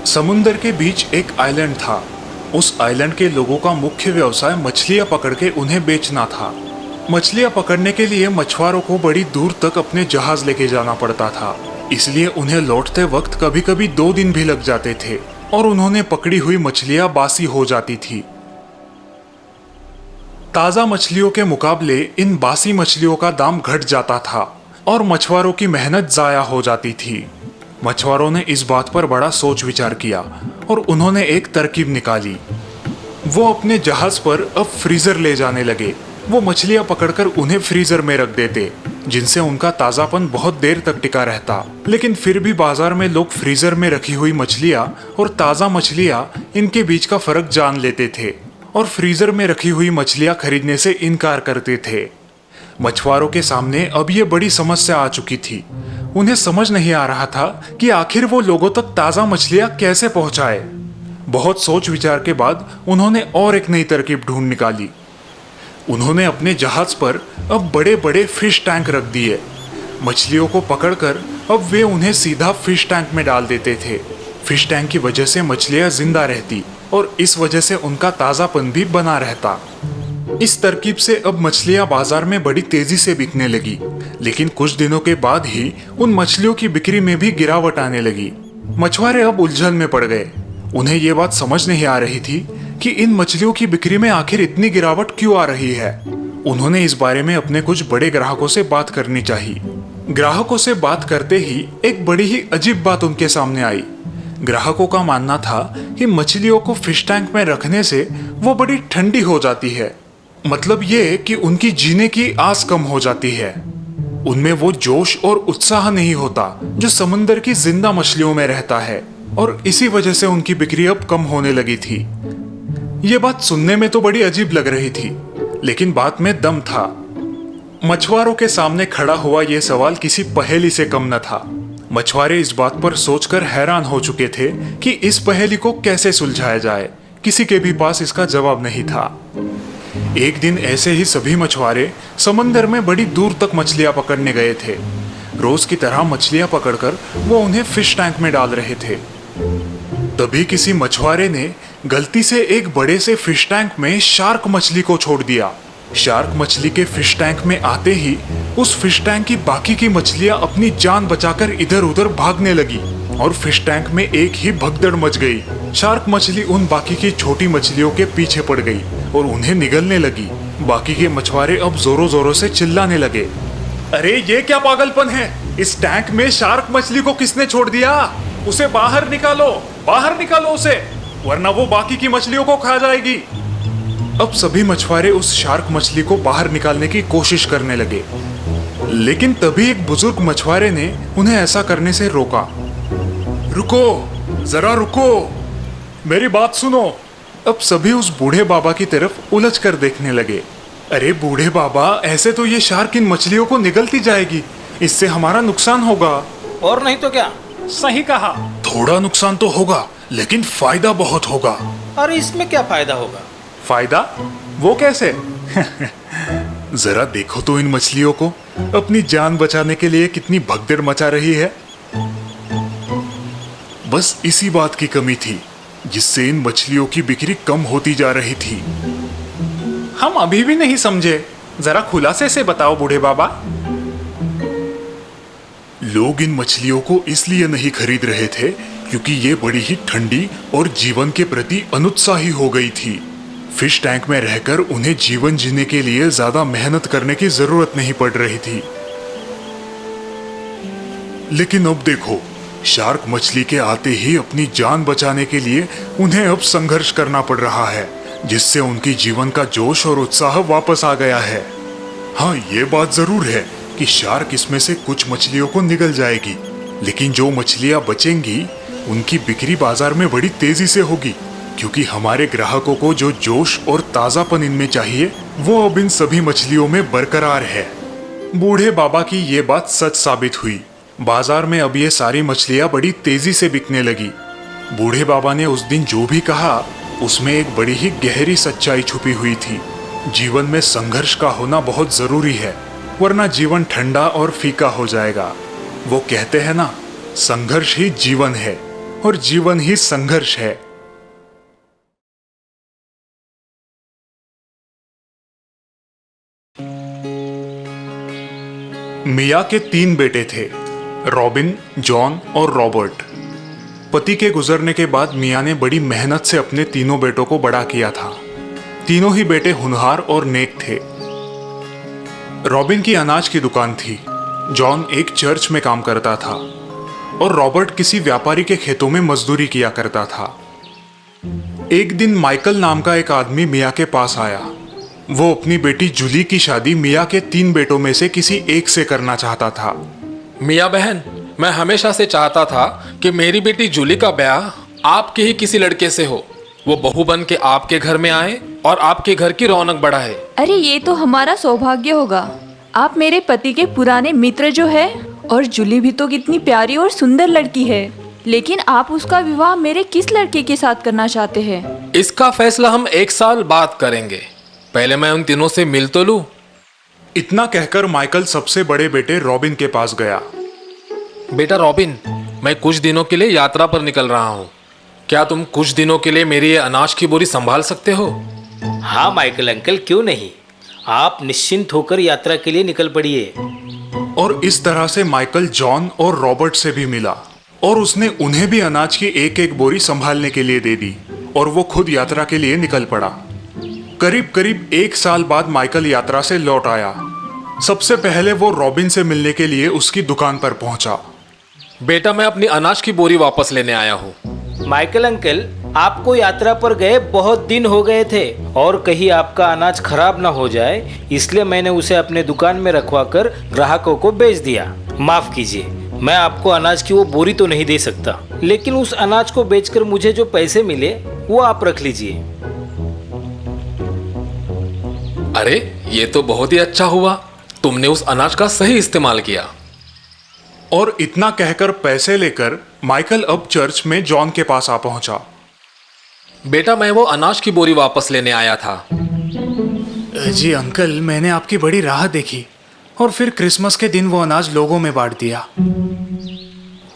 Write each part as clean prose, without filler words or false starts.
समुंदर के बीच एक आइलैंड था। उस आइलैंड के लोगों का मुख्य व्यवसाय मछलियां पकड़ के उन्हें बेचना था। मछलियां पकड़ने के लिए मछुआरों को बड़ी दूर तक अपने जहाज लेके जाना पड़ता था, इसलिए उन्हें लौटते वक्त कभी कभी 2 दिन भी लग जाते थे और उन्होंने पकड़ी हुई मछलियां बासी हो जाती थी। ताज़ा मछलियों के मुकाबले इन बासी मछलियों का दाम घट जाता था और मछुआरों की मेहनत ज़ाया हो जाती थी। मछुआरों ने इस बात पर बड़ा सोच विचार किया और उन्होंने एक तरकीब निकाली। वो अपने जहाज पर अब फ्रीजर ले जाने लगे। वो मछलियां पकड़कर उन्हें फ्रीजर में रख देते, जिनसे उनका ताज़ापन बहुत देर तक टिका रहता। लेकिन फिर भी बाजार में लोग फ्रीजर में रखी हुई मछलियां और ताज़ा मछलियां इनके बीच का फर्क जान लेते थे और फ्रीजर में रखी हुई मछलियां खरीदने से इनकार करते थे। मछुआरों के सामने अब ये बड़ी समस्या आ चुकी थी। उन्हें समझ नहीं आ रहा था कि आखिर वो लोगों तक ताज़ा मछलियां कैसे पहुंचाए। बहुत सोच विचार के बाद उन्होंने और एक नई तरकीब ढूंढ निकाली। उन्होंने अपने जहाज पर अब बड़े बड़े फिश टैंक रख दिए। मछलियों को पकड़कर अब वे उन्हें सीधा फिश टैंक में डाल देते थे। फिश टैंक की वजह से मछलियां जिंदा रहती और इस वजह से उनका ताज़ापन भी बना रहता। इस तरकीब से अब मछलियां बाजार में बड़ी तेजी से बिकने लगी, लेकिन कुछ दिनों के बाद ही उन मछलियों की बिक्री में भी गिरावट आने लगी। मछुआरे अब उलझन में पड़ गए। उन्हें ये बात समझ नहीं आ रही थी कि इन मछलियों की बिक्री में आखिर इतनी गिरावट क्यों आ रही है। उन्होंने इस बारे में अपने कुछ बड़े ग्राहकों से बात करनी चाहिए। ग्राहकों से बात करते ही एक बड़ी ही अजीब बात उनके सामने आई। ग्राहकों का मानना था कि मछलियों को फिश टैंक में रखने से वो बड़ी ठंडी हो जाती है। मतलब ये कि उनकी जीने की आस कम हो जाती है। उनमें वो जोश और उत्साह नहीं होता जो समुंदर की जिंदा मछलियों में रहता है और इसी वजह से उनकी बिक्री अब कम होने लगी थी। ये बात सुनने में तो बड़ी अजीब लग रही थी, लेकिन बात में दम था। मछुआरों के सामने खड़ा हुआ ये सवाल किसी पहेली से कम न था। मछुआरे इस बात पर सोचकर हैरान हो चुके थे कि इस पहेली को कैसे सुलझाया जाए। किसी के भी पास इसका जवाब नहीं था। एक दिन ऐसे ही सभी मछुआरे समंदर में बड़ी दूर तक मछलियां पकड़ने गए थे। रोज की तरह मछलियां पकड़कर वो उन्हें फिश टैंक में डाल रहे थे। तभी किसी मछुआरे ने गलती से एक बड़े से फिश टैंक में शार्क मछली को छोड़ दिया। शार्क मछली के फिश टैंक में आते ही उस फिश टैंक की बाकी की मछलियां अपनी जान बचाकर इधर उधर भागने लगी और फिश टैंक में एक ही भगदड़ मच गई। शार्क मछली उन बाकी की छोटी मछलियों के पीछे पड़ गई और उन्हें निगलने लगी। बाकी के मछुआरे अब जोरों जोरों से चिल्लाने लगे, अरे ये क्या पागलपन है? इस टैंक में शार्क मछली को किसने छोड़ दिया? उसे बाहर निकालो उसे, वरना वो बाकी की मछलियों को खा जाएगी। अब सभी मछुआरे उस शार्क मछली को बाहर निकालने की कोशिश करने लगे, लेकिन तभी एक बुजुर्ग मछुआरे ने उन्हें ऐसा करने से रोका। रुको, जरा रुको, मेरी बात सुनो। अब सभी उस बूढ़े बाबा की तरफ उलझ कर देखने लगे। अरे बूढ़े बाबा, ऐसे तो ये शार्क इन मछलियों को निगलती जाएगी, इससे हमारा नुकसान होगा। और नहीं तो क्या? सही कहा। थोड़ा नुकसान तो होगा, लेकिन फायदा बहुत होगा। अरे इसमें क्या फायदा होगा? फायदा? वो कैसे? जरा देखो तो इन मछलियों को, अपनी जान बचाने के लिए कितनी भगदड़ मचा रही है। बस इसी बात की कमी थी जिससे इन मछलियों की बिक्री कम होती जा रही थी। हम अभी भी नहीं समझे, जरा खुलासे से बताओ बूढ़े बाबा। लोग इन मछलियों को इसलिए नहीं खरीद रहे थे क्योंकि ये बड़ी ही ठंडी और जीवन के प्रति अनुत्साही हो गई थी। फिश टैंक में रहकर उन्हें जीवन जीने के लिए ज्यादा मेहनत करने की जरूरत नहीं पड़ रही थी। लेकिन अब देखो, शार्क मछली के आते ही अपनी जान बचाने के लिए उन्हें अब संघर्ष करना पड़ रहा है, जिससे उनकी जीवन का जोश और उत्साह वापस आ गया है। हाँ, ये बात जरूर है कि शार्क इसमें से कुछ मछलियों को निगल जाएगी, लेकिन जो मछलियां बचेंगी उनकी बिक्री बाजार में बड़ी तेजी से होगी, क्योंकि हमारे ग्राहकों को जो जोश और ताजापन इनमें चाहिए वो अब इन सभी मछलियों में बरकरार है। बूढ़े बाबा की ये बात सच साबित हुई। बाजार में अब ये सारी मछलियां बड़ी तेजी से बिकने लगी। बूढ़े बाबा ने उस दिन जो भी कहा उसमें एक बड़ी ही गहरी सच्चाई छुपी हुई थी। जीवन में संघर्ष का होना बहुत जरूरी है, वरना जीवन ठंडा और फीका हो जाएगा। वो कहते हैं ना, संघर्ष ही जीवन है, और जीवन ही संघर्ष है। मिया के 3 बेटे थे, रॉबिन, जॉन और रॉबर्ट। पति के गुजरने के बाद मिया ने बड़ी मेहनत से अपने तीनों बेटों को बड़ा किया था। तीनों ही बेटे होनहार और नेक थे। रॉबिन की अनाज की दुकान थी, जॉन एक चर्च में काम करता था और रॉबर्ट किसी व्यापारी के खेतों में मजदूरी किया करता था। एक दिन माइकल नाम का एक आदमी मिया के पास आया। वो अपनी बेटी जूली की शादी मिया के 3 बेटों में से किसी एक से करना चाहता था। मिया बहन, मैं हमेशा से चाहता था कि मेरी बेटी जूली का ब्याह आपके ही किसी लड़के से हो। वो बहू बन के आपके घर में आए और आपके घर की रौनक बढ़ाए। अरे ये तो हमारा सौभाग्य होगा। आप मेरे पति के पुराने मित्र जो है, और जूली भी तो कितनी प्यारी और सुंदर लड़की है। लेकिन आप उसका विवाह मेरे किस लड़के के साथ करना चाहते हैं? इसका फैसला हम 1 साल बाद करेंगे। पहले मैं उन तीनों से मिल तो लूं। इतना कहकर माइकल सबसे बड़े बेटे रॉबिन के पास गया। बेटा रॉबिन, मैं कुछ दिनों के लिए यात्रा पर निकल रहा हूँ। क्या तुम कुछ दिनों के लिए मेरी ये अनाज की बोरी संभाल सकते हो? हाँ माइकल अंकल, क्यों नहीं। आप निश्चिंत होकर यात्रा के लिए निकल पड़िए। और इस तरह से माइकल जॉन और रॉबर्ट से भी मिला और उसने उन्हें भी अनाज की एक एक बोरी संभालने के लिए दे दी और वो खुद यात्रा के लिए निकल पड़ा। करीब करीब 1 साल बाद माइकल यात्रा से लौट आया। सबसे पहले वो रॉबिन से मिलने के लिए उसकी दुकान पर पहुंचा। बेटा, मैं अपनी अनाज की बोरी वापस लेने आया हूँ। माइकल अंकल, आपको यात्रा पर गए बहुत दिन हो गए थे और कहीं आपका अनाज खराब ना हो जाए, इसलिए मैंने उसे अपने दुकान में रखवा कर ग्राहकों को बेच दिया। माफ कीजिए, मैं आपको अनाज की वो बोरी तो नहीं दे सकता, लेकिन उस अनाज को बेचकर मुझे जो पैसे मिले वो आप रख लीजिए। अरे ये तो बहुत ही अच्छा हुआ, तुमने उस अनाज का सही इस्तेमाल किया। और इतना कहकर पैसे लेकर माइकल अब चर्च में जॉन के पास आ पहुंचा। बेटा, मैं वो अनाज की बोरी वापस लेने आया था। जी अंकल, मैंने आपकी बड़ी राह देखी और फिर क्रिसमस के दिन वो अनाज लोगों में बांट दिया।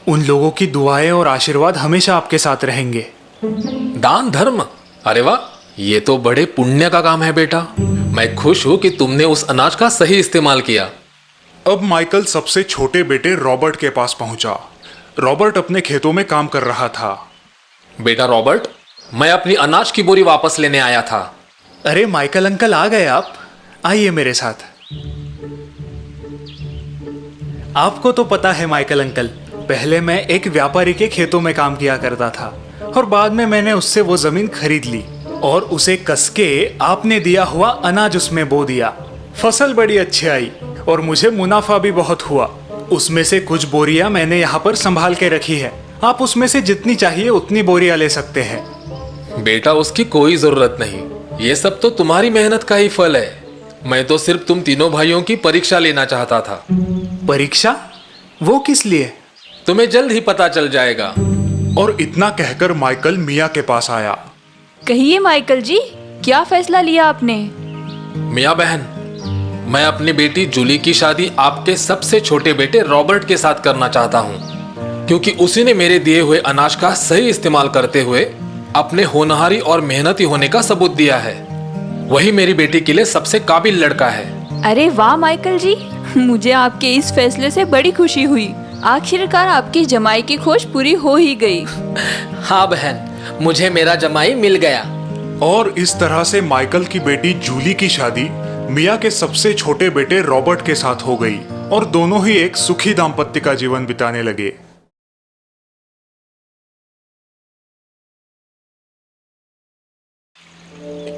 उन लोगों की दुआएं और आशीर्वाद हमेशा आपके साथ रहेंगे। दान धर्म, अरे वाह, ये तो बड़े पुण्य का काम है बेटा। मैं खुश हूं कि तुमने उस अनाज का सही इस्तेमाल किया। अब माइकल सबसे छोटे बेटे रॉबर्ट के पास पहुंचा। रॉबर्ट अपने खेतों में काम कर रहा था। बेटा रॉबर्ट, मैं अपनी अनाज की बोरी वापस लेने आया था। अरे माइकल अंकल, आ गए आप। आइए मेरे साथ। आपको तो पता है माइकल अंकल, पहले मैं एक व्यापारी के खेतों में काम किया करता था और बाद में मैंने उससे वो जमीन खरीद ली और उसे कसके आपने दिया हुआ अनाज उसमें बो दिया। फसल बड़ी अच्छी आई और मुझे मुनाफा भी बहुत हुआ। उसमें से कुछ बोरियां मैंने यहाँ पर संभाल के रखी है। आप उसमें से जितनी चाहिए उतनी बोरियां ले सकते हैं। बेटा, उसकी कोई जरूरत नहीं, ये सब तो तुम्हारी मेहनत का ही फल है। मैं तो सिर्फ तुम तीनों भाइयों की परीक्षा लेना चाहता था। परीक्षा? वो किस लिए? तुम्हें जल्द ही पता चल जाएगा। और इतना कहकर माइकल मिया के पास आया। कहिए माइकल जी, क्या फैसला लिया आपने? मिया बहन, मैं अपनी बेटी जूली की शादी आपके सबसे छोटे बेटे रॉबर्ट के साथ करना चाहता हूँ, क्योंकि उसी ने मेरे दिए हुए अनाज का सही इस्तेमाल करते हुए अपने होनहारी और मेहनती होने का सबूत दिया है। वही मेरी बेटी के लिए सबसे काबिल लड़का है। अरे वाह माइकल जी, मुझे आपके इस फैसले से बड़ी खुशी हुई। आखिरकार आपकी जमाई की खोज पूरी हो ही गई। हाँ बहन, मुझे मेरा जमाई मिल गया। और इस तरह से माइकल की बेटी जूली की शादी मिया के सबसे छोटे बेटे रॉबर्ट के साथ हो गई और दोनों ही एक सुखी दाम्पत्य का जीवन बिताने लगे।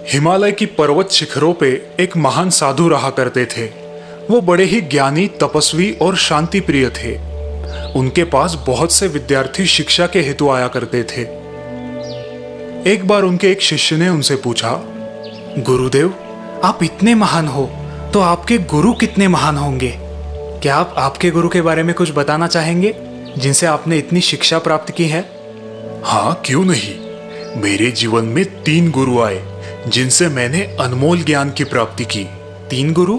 हिमालय की पर्वत शिखरों पे एक महान साधु रहा करते थे। वो बड़े ही ज्ञानी, तपस्वी और शांति प्रिय थे। उनके पास बहुत से विद्यार्थी शिक्षा के हेतु आया करते थे। एक बार उनके एक शिष्य ने उनसे पूछा, गुरुदेव, आप इतने महान हो तो आपके गुरु कितने महान होंगे? क्या आप आपके गुरु के बारे में कुछ बताना चाहेंगे जिनसे आपने इतनी शिक्षा प्राप्त की है? हाँ, क्यों नहीं। मेरे जीवन में 3 गुरु आए जिनसे मैंने अनमोल ज्ञान की प्राप्ति की। 3 गुरु?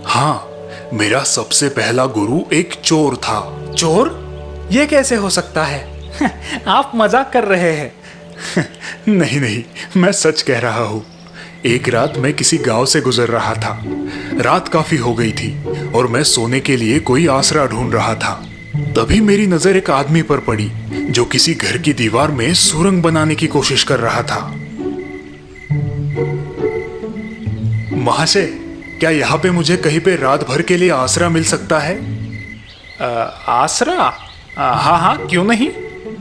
हाँ, मेरा सबसे पहला गुरु एक चोर था। चोर? ये कैसे हो सकता है? आप मजाक कर रहे हैं। नहीं नहीं, मैं सच कह रहा हूँ। एक रात मैं किसी गांव से गुजर रहा था। रात काफी हो गई थी और मैं सोने के लिए कोई आसरा ढूंढ रहा था। तभी मेरी नजर एक आदमी पर पड़ी जो किसी घर की दीवार में सुरंग बनाने की कोशिश कर रहा था। महाशय, क्या यहाँ पे मुझे कहीं पे रात भर के लिए आसरा मिल सकता है? आसरा? हाँ हाँ, क्यों नहीं,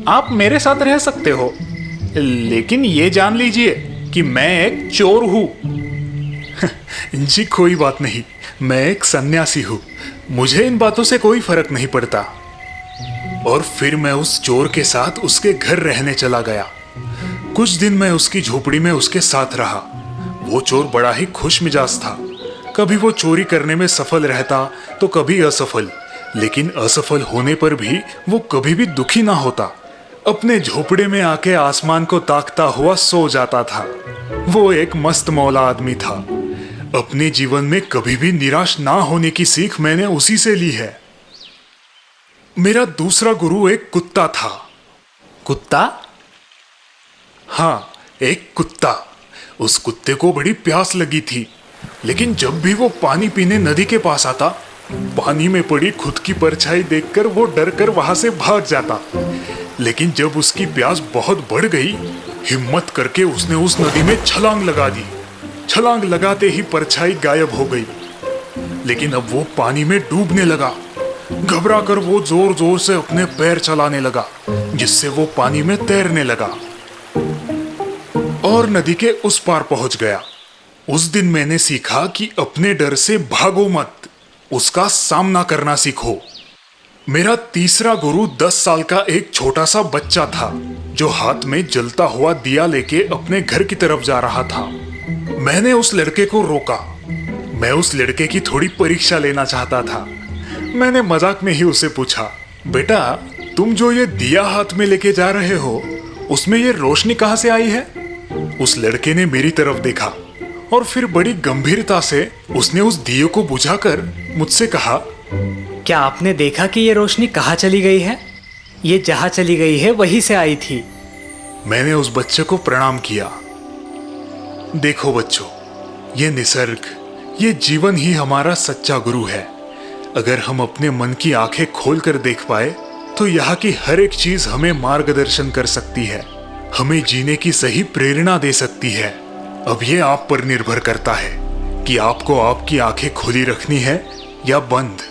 आप मेरे साथ रह सकते हो। लेकिन ये जान लीजिए कि मैं एक चोर हूँ। जी कोई बात नहीं, मैं एक सन्यासी हूँ, मुझे इन बातों से कोई फर्क नहीं पड़ता। और फिर मैं उस चोर के साथ उसके घर रहने चला गया। कुछ दिन मैं उसकी झोपड़ी में उसके साथ रहा। वो चोर बड़ा ही खुश मिजाज था। कभी वो चोरी करने में सफल रहता तो कभी असफल, लेकिन असफल होने पर भी वो कभी भी दुखी ना होता। अपने झोपड़े में आके आसमान को ताकता हुआ सो जाता था। वो एक मस्त मौला आदमी था। अपने जीवन में कभी भी निराश ना होने की सीख मैंने उसी से ली है। मेरा दूसरा गुरु एक कुत्ता था। कुत्ता? हाँ, एक कुत्ता। उस कुत्ते को बड़ी प्यास लगी थी, लेकिन जब भी वो पानी पीने नदी के पास आता, पानी में पड़ी खुद की परछाई देखकर वो डर कर वहां से भाग जाता। लेकिन जब उसकी प्यास बहुत बढ़ गई, हिम्मत करके उसने उस नदी में छलांग लगा दी। छलांग लगाते ही परछाई गायब हो गई। लेकिन अब वो पानी में डूबने लगा। घबरा कर वो जोर जोर से अपने पैर चलाने लगा, जिससे वो पानी में तैरने लगा और नदी के उस पार पहुंच गया। उस दिन मैंने सीखा कि अपने डर से भागो मत, उसका सामना करना सीखो। मेरा तीसरा गुरु 10 साल का एक छोटा सा बच्चा था, जो हाथ में जलता हुआ दिया लेके अपने घर की तरफ जा रहा था। मैंने उस लड़के को रोका। मैं उस लड़के की थोड़ी परीक्षा लेना चाहता था। मैंने मजाक में ही उसे पूछा, बेटा, तुम जो ये दिया हाथ में लेके जा रहे हो, उसमें ये रोशनी कहाँ से आई है? उस लड़के ने मेरी तरफ देखा और फिर बड़ी गंभीरता से उसने उस दिए को बुझाकर मुझसे कहा, क्या आपने देखा कि ये रोशनी कहाँ चली गई है? ये जहाँ चली गई है वहीं से आई थी। मैंने उस बच्चे को प्रणाम किया। देखो बच्चों, ये निसर्ग, ये जीवन ही हमारा सच्चा गुरु है। अगर हम अपने मन की आंखें खोलकर देख पाए तो यहाँ की हर एक चीज हमें मार्गदर्शन कर सकती है, हमें जीने की सही प्रेरणा दे सकती है। अब ये आप पर निर्भर करता है कि आपको आपकी आंखें खुली रखनी है या बंद।